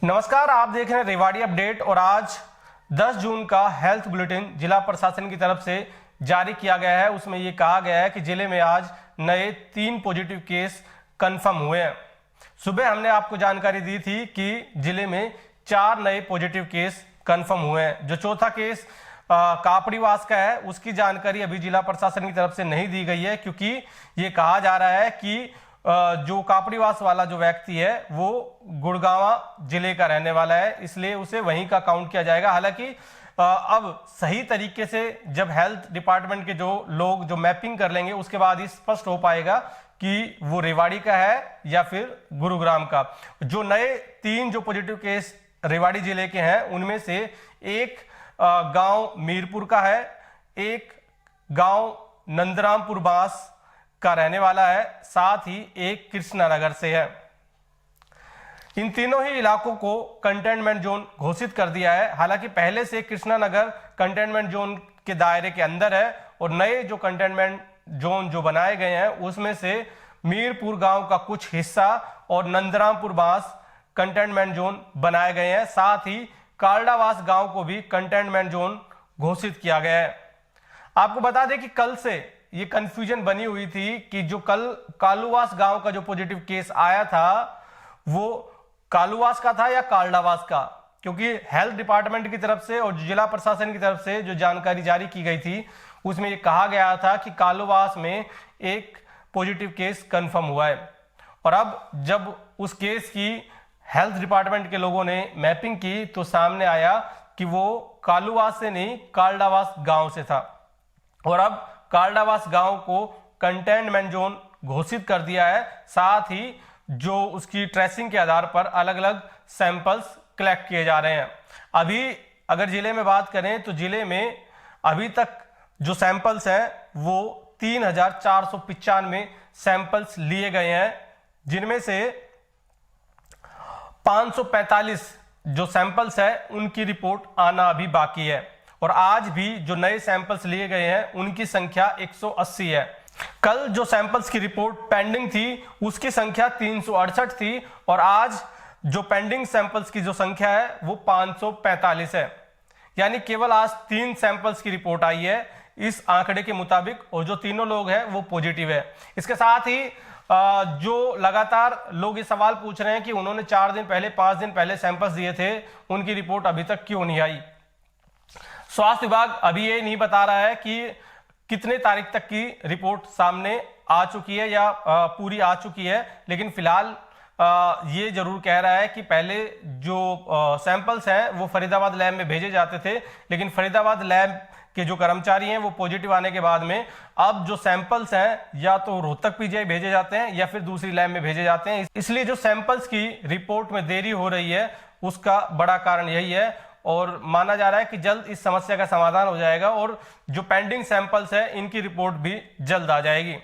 नमस्कार, आप देख रहे हैं रेवाड़ी अपडेट। और आज 10 जून का हेल्थ बुलेटिन जिला प्रशासन की तरफ से जारी किया गया है। उसमें ये कहा गया है कि जिले में आज नए 3 पॉजिटिव केस कंफर्म हुए हैं। सुबह हमने आपको जानकारी दी थी कि जिले में 4 नए पॉजिटिव केस कंफर्म हुए हैं। जो चौथा केस कापड़ीवास का है, उसकी जानकारी अभी जिला प्रशासन की तरफ से नहीं दी गई है, क्योंकि ये कहा जा रहा है कि जो कापड़ीवास वाला जो व्यक्ति है वो गुड़गांव जिले का रहने वाला है, इसलिए उसे वहीं का काउंट किया जाएगा। हालांकि अब सही तरीके से जब हेल्थ डिपार्टमेंट के जो लोग जो मैपिंग कर लेंगे, उसके बाद ही स्पष्ट हो पाएगा कि वो रेवाड़ी का है या फिर गुरुग्राम का। जो नए 3 जो पॉजिटिव केस रेवाड़ी जिले के हैं, उनमें से एक गांव मीरपुर का है, एक गांव नंदरामपुर बांस का रहने वाला है, साथ ही एक कृष्णानगर से है। इन तीनों ही इलाकों को कंटेनमेंट जोन घोषित कर दिया है। हालांकि पहले से कृष्णानगर कंटेनमेंट जोन के दायरे के अंदर है, और नए जो कंटेनमेंट जोन जो बनाए गए हैं उसमें से मीरपुर गांव का कुछ हिस्सा और नंदरामपुर बांस कंटेनमेंट जोन बनाए गए हैं। साथ ही कालडावास गांव को भी कंटेनमेंट जोन घोषित किया गया है। आपको बता दें कि कल से ये कंफ्यूजन बनी हुई थी कि जो कल कालूवास गांव का जो पॉजिटिव केस आया था वो कालूवास का था या कालडावास का, क्योंकि हेल्थ डिपार्टमेंट की तरफ से और जिला प्रशासन की तरफ से जो जानकारी जारी की गई थी उसमें ये कहा गया था कि कालूवास में एक पॉजिटिव केस कंफर्म हुआ है। और अब जब उस केस की हेल्थ डिपार्टमेंट के लोगों ने मैपिंग की तो सामने आया कि वो कालूवास से नहीं, कालडावास गांव से था। और अब कालडावास गांव को कंटेनमेंट जोन घोषित कर दिया है। साथ ही जो उसकी ट्रेसिंग के आधार पर अलग अलग सैंपल्स कलेक्ट किए जा रहे हैं। अभी अगर जिले में बात करें तो जिले में अभी तक जो सैंपल्स हैं वो 3495 सैंपल्स लिए गए हैं, जिनमें से 545 जो सैंपल्स है उनकी रिपोर्ट आना अभी बाकी है। और आज भी जो नए सैंपल्स लिए गए हैं उनकी संख्या 180 है। कल जो सैंपल्स की रिपोर्ट पेंडिंग थी उसकी संख्या 368 थी, और आज जो पेंडिंग सैंपल्स की जो संख्या है वो 545 है। यानी केवल आज 3 सैंपल्स की रिपोर्ट आई है इस आंकड़े के मुताबिक, और जो तीनों लोग हैं वो पॉजिटिव है। इसके साथ ही जो लगातार लोग ये सवाल पूछ रहे हैं कि उन्होंने 4 दिन पहले 5 दिन पहले सैंपल्स दिए थे, उनकी रिपोर्ट अभी तक क्यों नहीं आई। स्वास्थ्य विभाग अभी ये नहीं बता रहा है कि कितने तारीख तक की रिपोर्ट सामने आ चुकी है या पूरी आ चुकी है, लेकिन फिलहाल ये जरूर कह रहा है कि पहले जो सैंपल्स हैं वो फरीदाबाद लैब में भेजे जाते थे, लेकिन फरीदाबाद लैब के जो कर्मचारी हैं वो पॉजिटिव आने के बाद में अब जो सैंपल्स हैं या तो रोहतक पीजीआई भेजे जाते हैं या फिर दूसरी लैब में भेजे जाते हैं। इसलिए जो सैंपल्स की रिपोर्ट में देरी हो रही है उसका बड़ा कारण यही है, और माना जा रहा है कि जल्द इस समस्या का समाधान हो जाएगा और जो पेंडिंग सैंपल्स है इनकी रिपोर्ट भी जल्द आ जाएगी।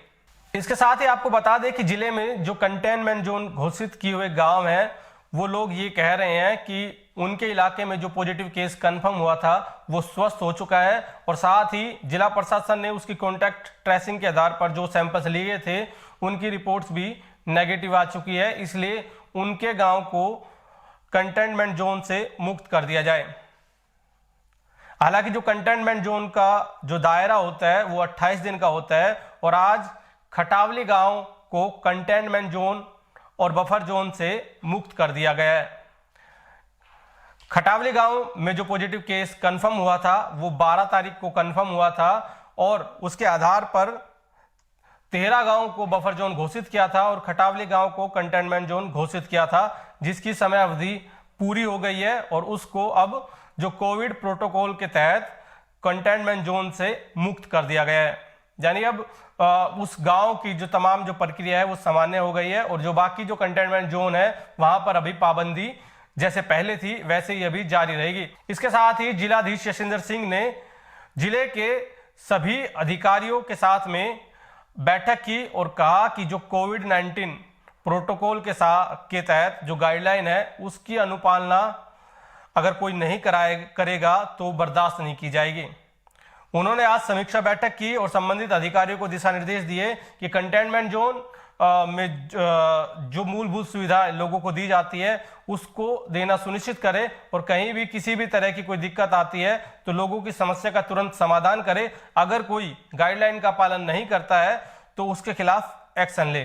इसके साथ ही आपको बता दें कि जिले में जो कंटेनमेंट जोन घोषित किए हुए गांव हैं वो लोग ये कह रहे हैं कि उनके इलाके में जो पॉजिटिव केस कंफर्म हुआ था वो स्वस्थ हो चुका है, और साथ ही जिला प्रशासन ने उसकी कॉन्टैक्ट ट्रेसिंग के आधार पर जो सैंपल्स लिए थे उनकी रिपोर्ट्स भी नेगेटिव आ चुकी है। इसलिए उनके गांव को कंटेनमेंट जोन से मुक्त कर दिया जाए। हालांकि जो कंटेनमेंट जोन का जो दायरा होता है वो 28 दिन का होता है, और आज खटावली गांव को कंटेनमेंट जोन और बफर जोन से मुक्त कर दिया गया है। खटावली गांव में जो पॉजिटिव केस कंफर्म हुआ था वो 12 तारीख को कंफर्म हुआ था, और उसके आधार पर 13 गांव को बफर जोन घोषित किया था और खटावली गांव को कंटेनमेंट जोन घोषित किया था, जिसकी समय अवधि पूरी हो गई है, और उसको अब जो कोविड प्रोटोकॉल के तहत कंटेनमेंट जोन से मुक्त कर दिया गया है। यानी अब उस गांव की जो तमाम जो प्रक्रिया है वो सामान्य हो गई है, और जो बाकी जो कंटेनमेंट जोन है वहां पर अभी पाबंदी जैसे पहले थी वैसे ही अभी जारी रहेगी। इसके साथ ही जिलाधीश यशविंदर सिंह ने जिले के सभी अधिकारियों के साथ में बैठक की और कहा कि जो कोविड-19 प्रोटोकॉल के तहत जो गाइडलाइन है उसकी अनुपालना अगर कोई नहीं करेगा तो बर्दाश्त नहीं की जाएगी। उन्होंने आज समीक्षा बैठक की और संबंधित अधिकारियों को दिशा निर्देश दिए कि कंटेनमेंट जोन में जो मूलभूत सुविधा लोगों को दी जाती है उसको देना सुनिश्चित करे, और कहीं भी किसी भी तरह की कोई दिक्कत आती है तो लोगों की समस्या का तुरंत समाधान करे। अगर कोई गाइडलाइन का पालन नहीं करता है तो उसके खिलाफ एक्शन ले।